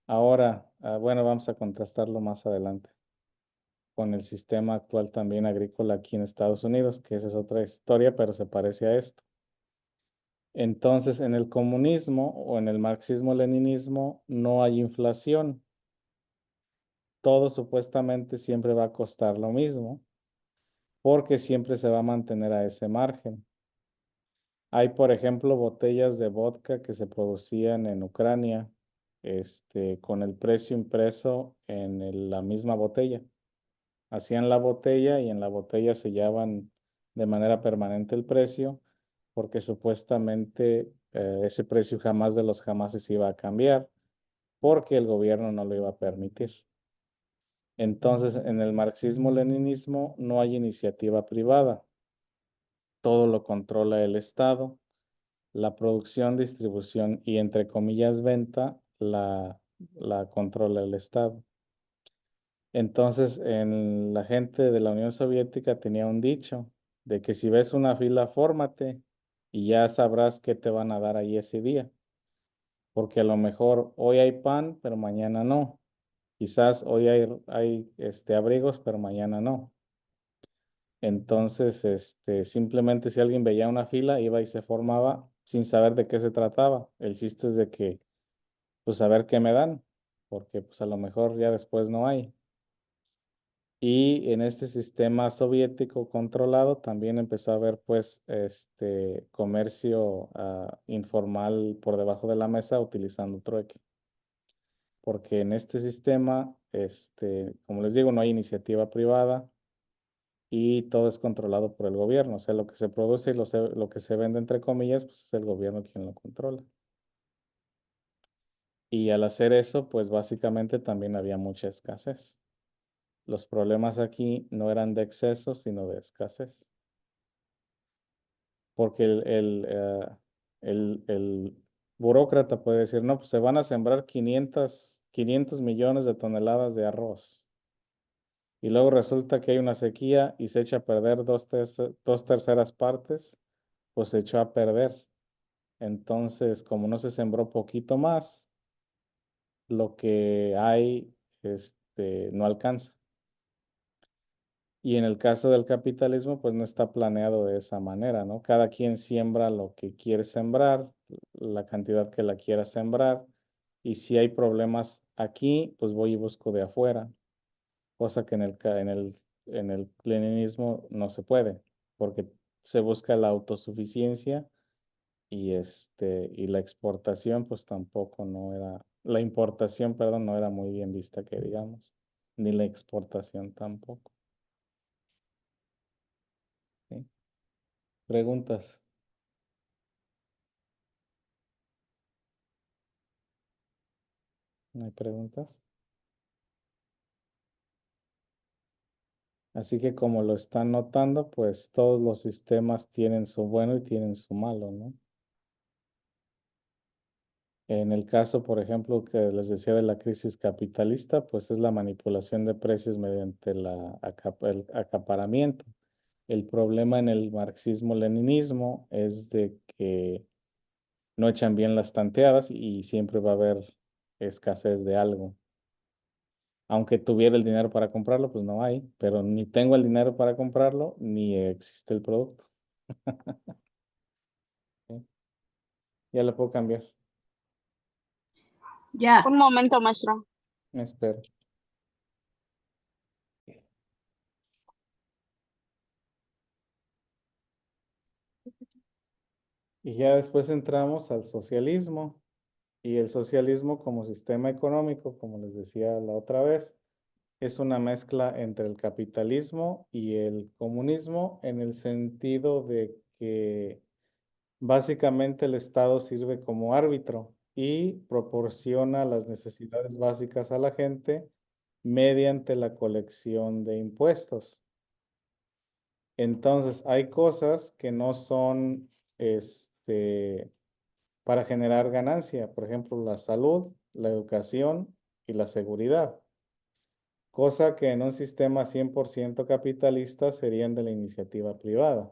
Ahora, bueno, vamos a contrastarlo más adelante con el sistema actual también agrícola aquí en Estados Unidos, que esa es otra historia, pero se parece a esto. Entonces, en el comunismo o en el marxismo-leninismo no hay inflación. Todo supuestamente siempre va a costar lo mismo, porque siempre se va a mantener a ese margen. Hay, por ejemplo, botellas de vodka que se producían en Ucrania, con el precio impreso en la misma botella. Hacían la botella y en la botella sellaban de manera permanente el precio, porque supuestamente ese precio jamás de los jamases iba a cambiar, porque el gobierno no lo iba a permitir. Entonces, en el marxismo-leninismo no hay iniciativa privada. Todo lo controla el Estado. La producción, distribución y, entre comillas, venta la controla el Estado. Entonces, la gente de la Unión Soviética tenía un dicho de que si ves una fila, fórmate y ya sabrás qué te van a dar ahí ese día. Porque a lo mejor hoy hay pan, pero mañana no. Quizás hoy hay abrigos, pero mañana no. Entonces, simplemente si alguien veía una fila, iba y se formaba sin saber de qué se trataba. El chiste es de que, pues, a ver qué me dan, porque pues a lo mejor ya después no hay. Y en este sistema soviético controlado también empezó a haber, pues, comercio informal por debajo de la mesa utilizando trueque. Porque en este sistema, como les digo, no hay iniciativa privada y todo es controlado por el gobierno. O sea, lo que se produce y lo que se vende, entre comillas, pues es el gobierno quien lo controla. Y al hacer eso, pues básicamente también había mucha escasez. Los problemas aquí no eran de exceso, sino de escasez. Porque el burócrata puede decir, no, pues se van a sembrar 500 millones de toneladas de arroz. Y luego resulta que hay una sequía y se echa a perder dos terceras partes, pues se echó a perder. Entonces, como no se sembró poquito más, lo que hay no alcanza. Y en el caso del capitalismo, pues no está planeado de esa manera, ¿no? Cada quien siembra lo que quiere sembrar, la cantidad que la quiera sembrar, y si hay problemas aquí, pues voy y busco de afuera. cosa que en el leninismo no se puede, porque se busca la autosuficiencia y la exportación, pues tampoco no era, la importación, perdón, no era muy bien vista que digamos, ni la exportación tampoco. ¿Sí? ¿Preguntas? ¿No hay preguntas? Así que como lo están notando, pues todos los sistemas tienen su bueno y tienen su malo, ¿no? En el caso, por ejemplo, que les decía de la crisis capitalista, pues es la manipulación de precios mediante el acaparamiento. El problema en el marxismo-leninismo es de que no echan bien las tanteadas y siempre va a haber escasez de algo. Aunque tuviera el dinero para comprarlo, pues no hay, pero ni tengo el dinero para comprarlo, ni existe el producto. ¿Sí? Ya lo puedo cambiar. Ya. Un momento, maestro. Espero. Y ya después entramos al socialismo. Y el socialismo como sistema económico, como les decía la otra vez, es una mezcla entre el capitalismo y el comunismo en el sentido de que básicamente el Estado sirve como árbitro y proporciona las necesidades básicas a la gente mediante la colección de impuestos. Entonces, hay cosas que no son para generar ganancia, por ejemplo, la salud, la educación y la seguridad, cosa que en un sistema 100% capitalista serían de la iniciativa privada.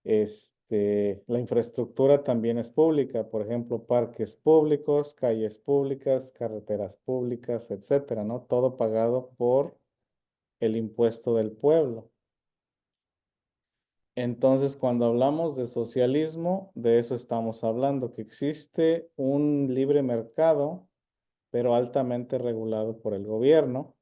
La infraestructura también es pública, por ejemplo, parques públicos, calles públicas, carreteras públicas, etcétera, ¿no? Todo pagado por el impuesto del pueblo. Entonces, cuando hablamos de socialismo, de eso estamos hablando, que existe un libre mercado, pero altamente regulado por el gobierno,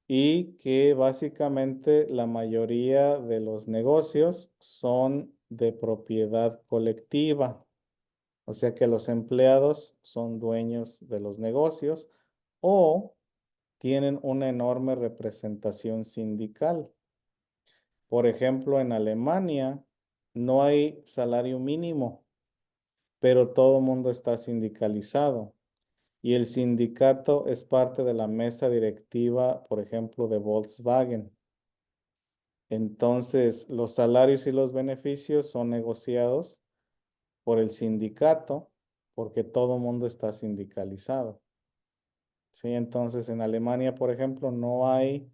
y que básicamente la mayoría de los negocios son de propiedad colectiva, o sea que los empleados son dueños de los negocios o tienen una enorme representación sindical. Por ejemplo, en Alemania no hay salario mínimo, pero todo el mundo está sindicalizado. Y el sindicato es parte de la mesa directiva, por ejemplo, de Volkswagen. Entonces, los salarios y los beneficios son negociados por el sindicato porque todo el mundo está sindicalizado. ¿Sí? Entonces, en Alemania, por ejemplo, no hay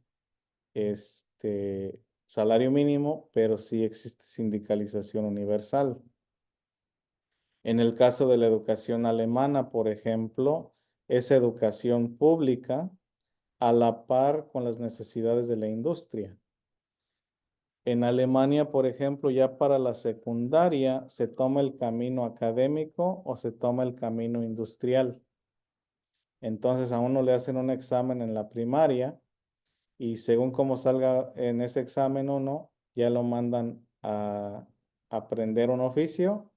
salario mínimo, pero sí existe sindicalización universal. En el caso de la educación alemana, por ejemplo, es educación pública a la par con las necesidades de la industria. En Alemania, por ejemplo, ya para la secundaria se toma el camino académico o se toma el camino industrial. Entonces a uno le hacen un examen en la primaria y según cómo salga en ese examen uno, ya lo mandan a aprender un oficio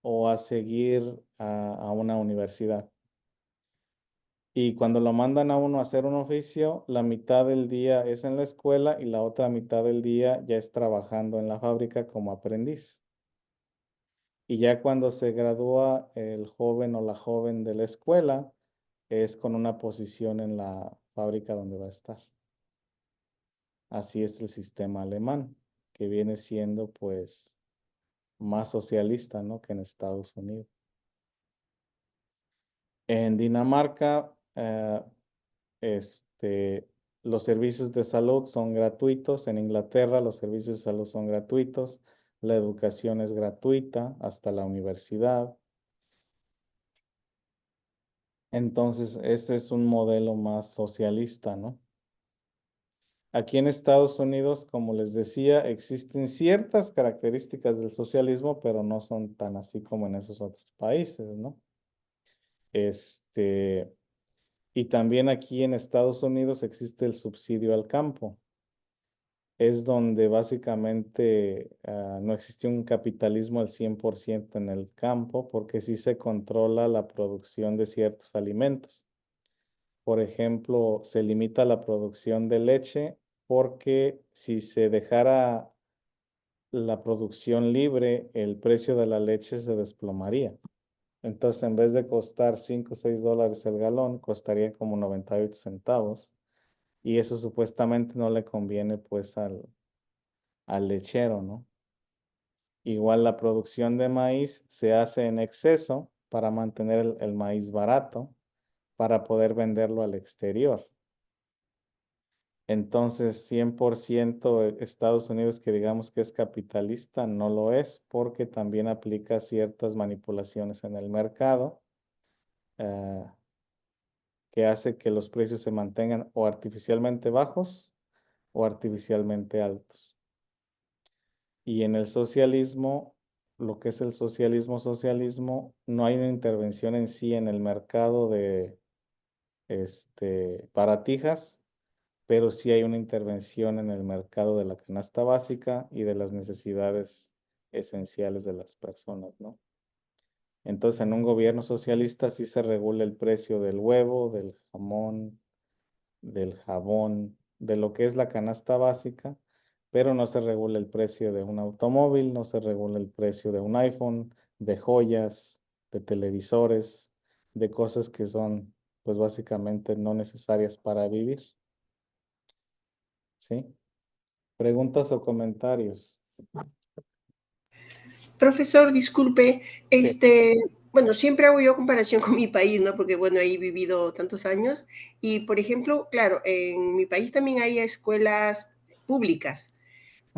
o a seguir a una universidad. Y cuando lo mandan a uno a hacer un oficio, la mitad del día es en la escuela y la otra mitad del día ya es trabajando en la fábrica como aprendiz. Y ya cuando se gradúa el joven o la joven de la escuela, es con una posición en la fábrica donde va a estar. Así es el sistema alemán, que viene siendo pues más socialista, ¿no? que en Estados Unidos. En Dinamarca, los servicios de salud son gratuitos. En Inglaterra los servicios de salud son gratuitos. La educación es gratuita hasta la universidad. Entonces, ese es un modelo más socialista, ¿no? Aquí en Estados Unidos, como les decía, existen ciertas características del socialismo, pero no son tan así como en esos otros países, ¿no? Y también aquí en Estados Unidos existe el subsidio al campo. Es donde básicamente no existe un capitalismo al 100% en el campo, porque sí se controla la producción de ciertos alimentos. Por ejemplo, se limita la producción de leche porque si se dejara la producción libre, el precio de la leche se desplomaría. Entonces, en vez de costar 5 o 6 dólares el galón, costaría como 98 centavos. Y eso supuestamente no le conviene pues al lechero, ¿no? Igual la producción de maíz se hace en exceso para mantener el maíz barato, para poder venderlo al exterior. Entonces, 100% Estados Unidos, que digamos que es capitalista, no lo es porque también aplica ciertas manipulaciones en el mercado eh, que hace que los precios se mantengan o artificialmente bajos o artificialmente altos. Y en el socialismo, lo que es el socialismo, no hay una intervención en sí en el mercado de baratijas, pero sí hay una intervención en el mercado de la canasta básica y de las necesidades esenciales de las personas, ¿no? Entonces, en un gobierno socialista sí se regula el precio del huevo, del jamón, del jabón, de lo que es la canasta básica, pero no se regula el precio de un automóvil, no se regula el precio de un iPhone, de joyas, de televisores, de cosas que son, pues básicamente no necesarias para vivir. ¿Sí? ¿Preguntas o comentarios? Profesor, disculpe, Sí. bueno, siempre hago yo comparación con mi país, ¿no? Porque, bueno, ahí he vivido tantos años. Y, por ejemplo, claro, en mi país también hay escuelas públicas,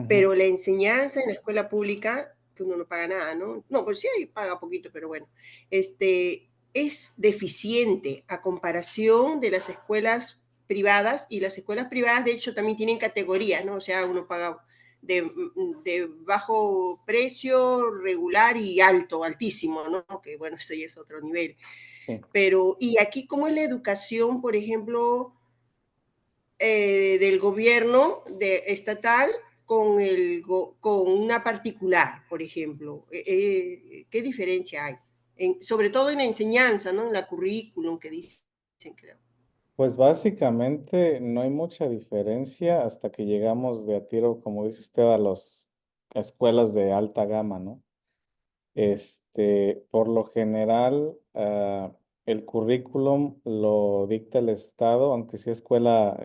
pero la enseñanza en la escuela pública, que uno no paga nada, ¿no? No, pues sí, ahí paga poquito, pero bueno, es deficiente a comparación de las escuelas privadas, y las escuelas privadas, de hecho, también tienen categorías, ¿no? O sea, uno paga de bajo precio, regular y alto, altísimo, ¿no? Que bueno, eso ya es otro nivel. Sí. Pero, ¿y aquí cómo es la educación, por ejemplo, del gobierno estatal con una particular, por ejemplo? ¿Qué diferencia hay? Sobre todo en la enseñanza, ¿no? En la currículum que dicen, creo. Pues básicamente no hay mucha diferencia hasta que llegamos de a tiro, como dice usted, a las escuelas de alta gama, ¿no? Por lo general, el currículum lo dicta el Estado, aunque sea escuela,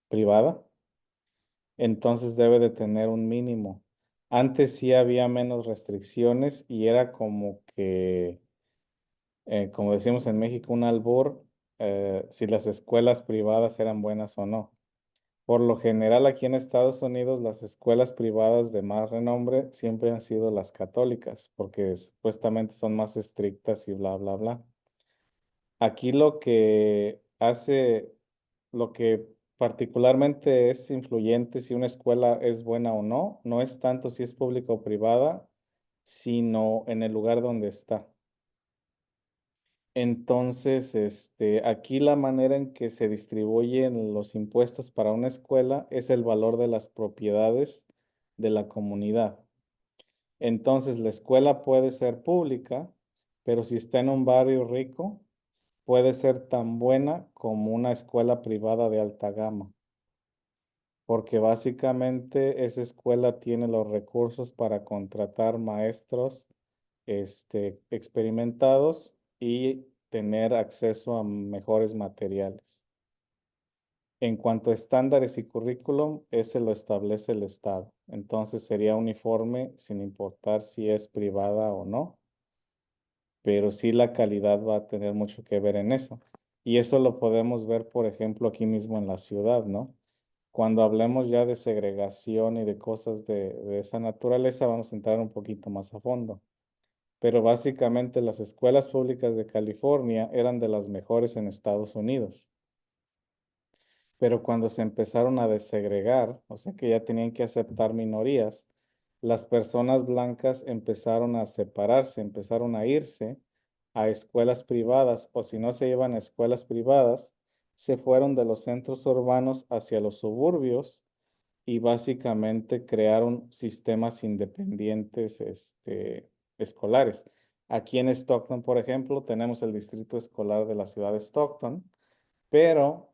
privada, entonces debe de tener un mínimo. Antes sí había menos restricciones y era como que, como decimos en México, un albur, si las escuelas privadas eran buenas o no. Por lo general, aquí en Estados Unidos, las escuelas privadas de más renombre siempre han sido las católicas, porque supuestamente son más estrictas y bla, bla, bla. Aquí lo que particularmente es influyente si una escuela es buena o no, no es tanto si es pública o privada, sino en el lugar donde está. Entonces, aquí la manera en que se distribuyen los impuestos para una escuela es el valor de las propiedades de la comunidad. Entonces, la escuela puede ser pública, pero si está en un barrio rico, puede ser tan buena como una escuela privada de alta gama, porque básicamente esa escuela tiene los recursos para contratar maestros experimentados y tener acceso a mejores materiales. En cuanto a estándares y currículum, ese lo establece el Estado. Entonces sería uniforme sin importar si es privada o no, pero sí la calidad va a tener mucho que ver en eso. Y eso lo podemos ver, por ejemplo, aquí mismo en la ciudad, ¿no? Cuando hablemos ya de segregación y de cosas de esa naturaleza, vamos a entrar un poquito más a fondo. Pero básicamente las escuelas públicas de California eran de las mejores en Estados Unidos. Pero cuando se empezaron a desegregar, o sea que ya tenían que aceptar minorías, las personas blancas empezaron a separarse, empezaron a irse, a escuelas privadas, o si no se iban a escuelas privadas, se fueron de los centros urbanos hacia los suburbios y básicamente crearon sistemas independientes escolares. Aquí en Stockton, por ejemplo, tenemos el distrito escolar de la ciudad de Stockton, pero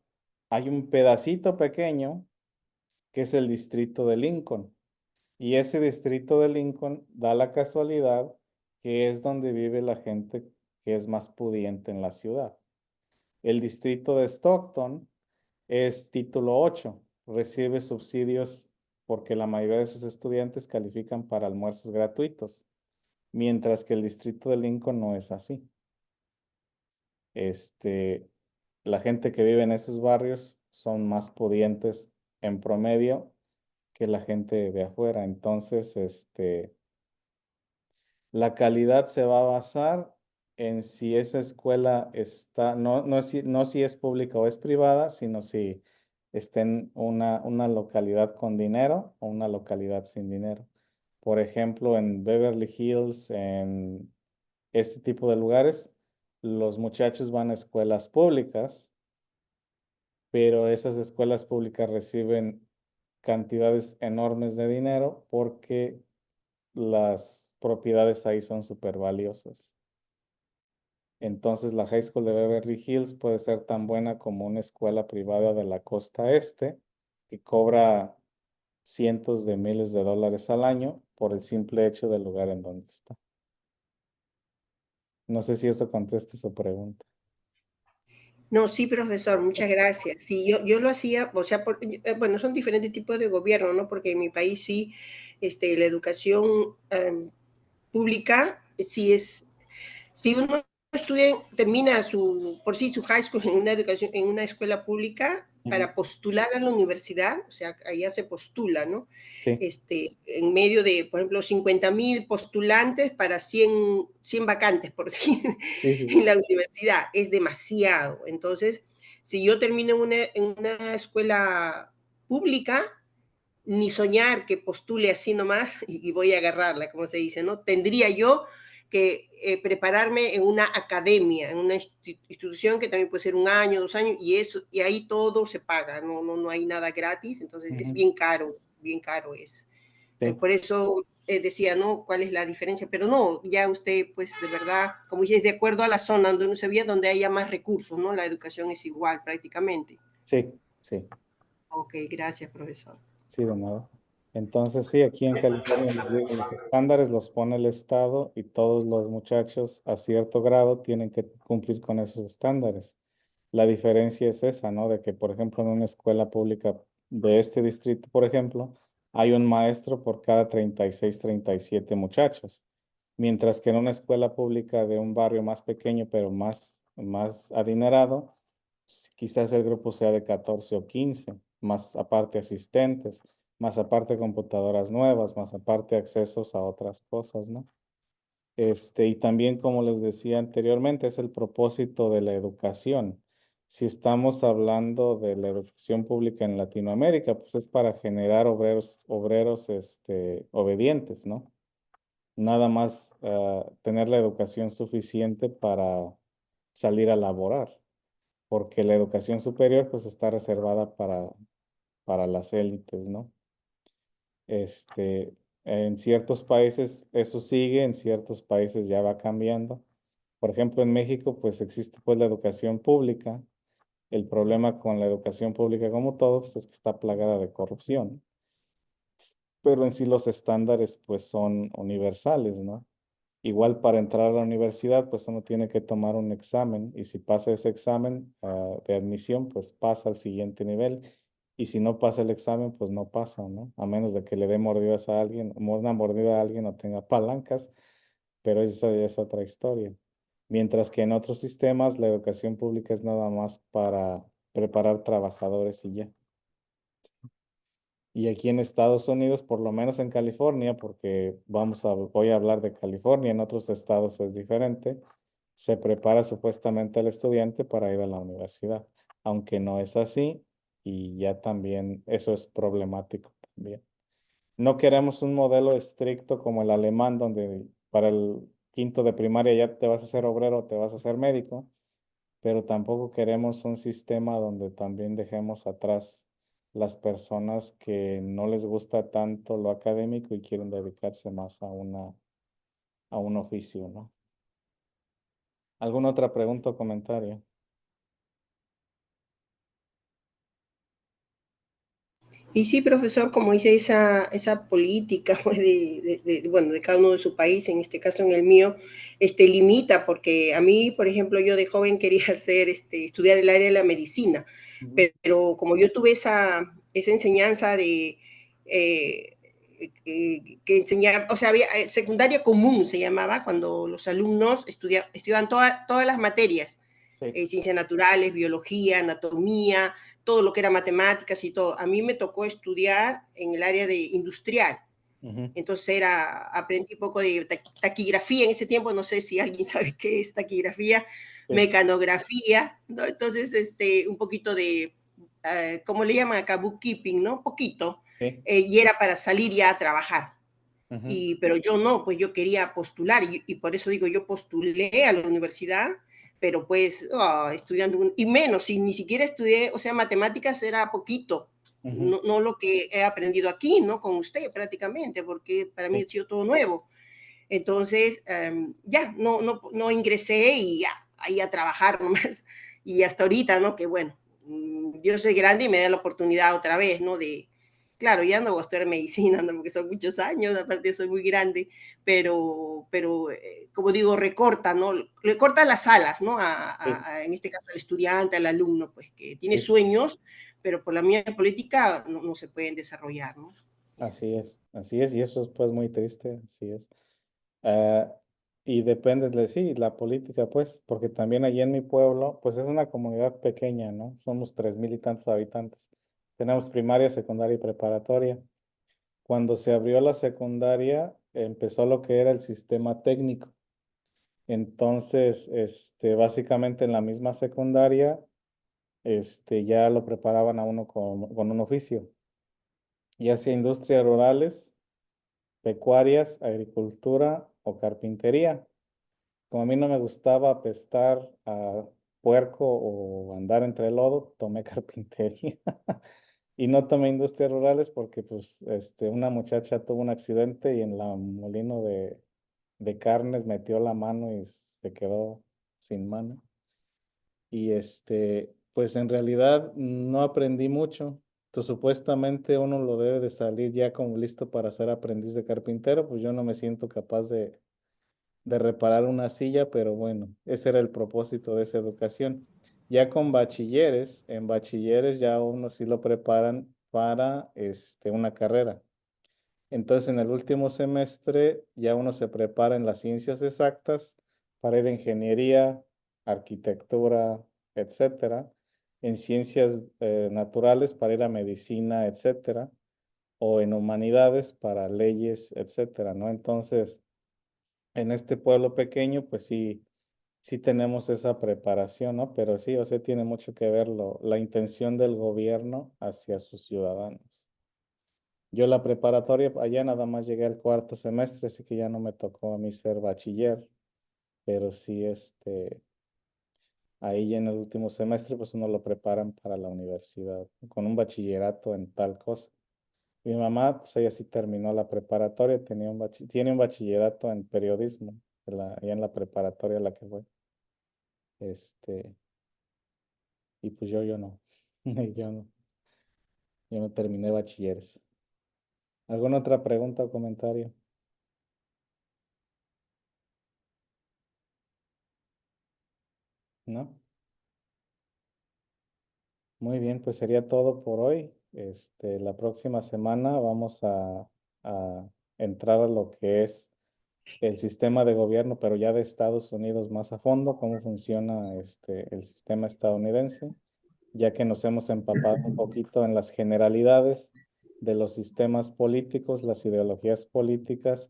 hay un pedacito pequeño que es el distrito de Lincoln. Y ese distrito de Lincoln da la casualidad que es donde vive la gente que es más pudiente en la ciudad. El distrito de Stockton es título 8, recibe subsidios porque la mayoría de sus estudiantes califican para almuerzos gratuitos, mientras que el distrito de Lincoln no es así. La gente que vive en esos barrios son más pudientes en promedio que la gente de afuera. Entonces, la calidad se va a basar en si esa escuela está, no si es pública o es privada, sino si está en una localidad con dinero o una localidad sin dinero. Por ejemplo, en Beverly Hills, en este tipo de lugares, los muchachos van a escuelas públicas, pero esas escuelas públicas reciben cantidades enormes de dinero porque las propiedades ahí son súper valiosas. Entonces la High School de Beverly Hills puede ser tan buena como una escuela privada de la costa este que cobra cientos de miles de dólares al año por el simple hecho del lugar en donde está. No sé si eso contesta su pregunta. No, sí, profesor, muchas gracias. Sí, yo lo hacía, o sea, bueno, son diferentes tipos de gobierno, ¿no? Porque en mi país sí, la educación pública, sí es, si uno estudia, termina por sí su high school en una educación, en una escuela pública, para postular a la universidad, o sea, allá se postula, ¿no? Sí. En medio de, por ejemplo, 50,000 postulantes para 100 vacantes, por decir, Sí, sí, en la universidad, es demasiado. Entonces, si yo termino en una escuela pública, ni soñar que postule así nomás y voy a agarrarla, como se dice, ¿no? Tendría yo que prepararme en una academia, en una institución que también puede ser 1 año, 2 años, y ahí todo se paga, no hay nada gratis, entonces es bien caro es. sí. Por eso decía, ¿no? ¿Cuál es la diferencia? Pero no, ya usted, pues, de verdad, como dices, de acuerdo a la zona donde uno se veía, donde haya más recursos, ¿no? La educación es igual prácticamente. Sí, sí, Ok, gracias, profesor. sí, de nada. Entonces, sí, aquí en California les digo, los estándares los pone el Estado y todos los muchachos a cierto grado tienen que cumplir con esos estándares. La diferencia es esa, ¿no? De que, por ejemplo, en una escuela pública de este distrito, por ejemplo, hay un maestro por cada 36, 37 muchachos, mientras que en una escuela pública de un barrio más pequeño, pero más adinerado, quizás el grupo sea de 14 o 15, más aparte asistentes, más aparte computadoras nuevas, más aparte accesos a otras cosas, ¿no? Y también, como les decía anteriormente, es el propósito de la educación. Si estamos hablando de la educación pública en Latinoamérica, pues es para generar obreros, obedientes, ¿no? Nada más tener la educación suficiente para salir a laborar, porque la educación superior pues está reservada para las élites, ¿no? En ciertos países eso sigue, en ciertos países ya va cambiando. Por ejemplo, en México pues existe pues la educación pública. El problema con la educación pública como todo pues, es que está plagada de corrupción. Pero en sí los estándares pues son universales, ¿no? Igual para entrar a la universidad pues uno tiene que tomar un examen y si pasa ese examen de admisión pues pasa al siguiente nivel. Y si no pasa el examen, pues no pasa, ¿no? A menos de que le dé mordidas a alguien, una mordida a alguien o tenga palancas, pero esa ya es otra historia. Mientras que en otros sistemas la educación pública es nada más para preparar trabajadores y ya. Y aquí en Estados Unidos, por lo menos en California, porque voy a hablar de California, en otros estados es diferente, se prepara supuestamente al estudiante para ir a la universidad, aunque no es así y ya también eso es problemático también. No queremos un modelo estricto como el alemán, donde para el quinto de primaria ya te vas a hacer obrero, te vas a hacer médico, pero tampoco queremos un sistema donde también dejemos atrás las personas que no les gusta tanto lo académico y quieren dedicarse más a un oficio, ¿no? ¿Alguna otra pregunta o comentario? Y sí, profesor, como dice esa política pues, bueno, de cada uno de su país, en este caso en el mío, limita, porque a mí, por ejemplo, yo de joven quería estudiar el área de la medicina, pero como yo tuve esa enseñanza que enseñaba, o sea, había secundaria común se llamaba, cuando los alumnos estudiaban todas las materias, Sí. ciencias naturales, biología, anatomía, todo lo que era matemáticas y todo. A mí me tocó estudiar en el área de industrial. Entonces aprendí un poco de taquigrafía en ese tiempo, no sé si alguien sabe qué es taquigrafía, Sí. mecanografía, ¿no? Entonces, un poquito de, ¿cómo le llaman acá? Bookkeeping, ¿no? Poquito. Sí. Y era para salir ya a trabajar. Ujú. Pero yo no, pues yo quería postular y por eso digo, yo postulé a la universidad, pero pues estudiando, y menos, si ni siquiera estudié, o sea, matemáticas era poquito, Ujú. no lo que he aprendido aquí, ¿no? Con usted prácticamente, porque para mí Sí. ha sido todo nuevo. Entonces, ya, no ingresé y ya, ahí a trabajar nomás. Y hasta ahorita, ¿no? Que bueno, yo soy grande y me da la oportunidad otra vez, ¿no? Claro, ya no voy a estudiar medicina, ¿no? Porque son muchos años, aparte soy muy grande, pero como digo, recorta, ¿no? Le corta las alas, ¿no? Sí. En este caso al estudiante, al alumno, pues que tiene Sí. sueños, pero por la mía política no se pueden desarrollar, ¿no? Así es, y eso es pues muy triste, así es. Ah, y depende de, sí, la política, pues, porque también allí en mi pueblo, pues es una comunidad pequeña, ¿no? Somos 3000 y tantos habitantes. Tenemos primaria, secundaria y preparatoria. Cuando se abrió la secundaria, empezó lo que era el sistema técnico. Entonces, básicamente en la misma secundaria, ya lo preparaban a uno con un oficio, ya sea industrias rurales, pecuarias, agricultura o carpintería. Como a mí no me gustaba apestar a puerco o andar entre el lodo, tomé carpintería. Y no tomé industrias rurales porque pues una muchacha tuvo un accidente y en la molino de carnes metió la mano y se quedó sin mano. Y pues en realidad no aprendí mucho. Entonces, supuestamente uno lo debe de salir ya como listo para ser aprendiz de carpintero, pues yo no me siento capaz de reparar una silla, pero bueno, ese era el propósito de esa educación. Ya con bachilleres, en bachilleres ya uno sí lo preparan para una carrera. Entonces, en el último semestre ya uno se prepara en las ciencias exactas para ir a ingeniería, arquitectura, etcétera, en ciencias naturales para ir a medicina, etcétera, o en humanidades para leyes, etcétera, ¿no? Entonces, en este pueblo pequeño, pues sí tenemos esa preparación, ¿no? Pero sí, o sea, tiene mucho que ver la intención del gobierno hacia sus ciudadanos. Yo la preparatoria, allá nada más llegué al cuarto semestre, así que ya no me tocó a mí ser bachiller, pero sí, ahí en el último semestre, pues uno lo preparan para la universidad, con un bachillerato en tal cosa. Mi mamá, pues ella sí terminó la preparatoria, tiene un bachillerato en periodismo, allá en la preparatoria a la que fue. Y pues yo no, yo no, yo no terminé bachilleres. ¿Alguna otra pregunta o comentario? ¿No? Muy bien, pues sería todo por hoy. La próxima semana vamos a entrar a lo que es el sistema de gobierno, pero ya de Estados Unidos más a fondo, cómo funciona el sistema estadounidense, ya que nos hemos empapado un poquito en las generalidades de los sistemas políticos, las ideologías políticas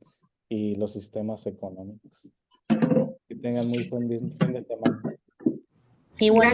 y los sistemas económicos. Que tengan muy buen fin de semana. Igual.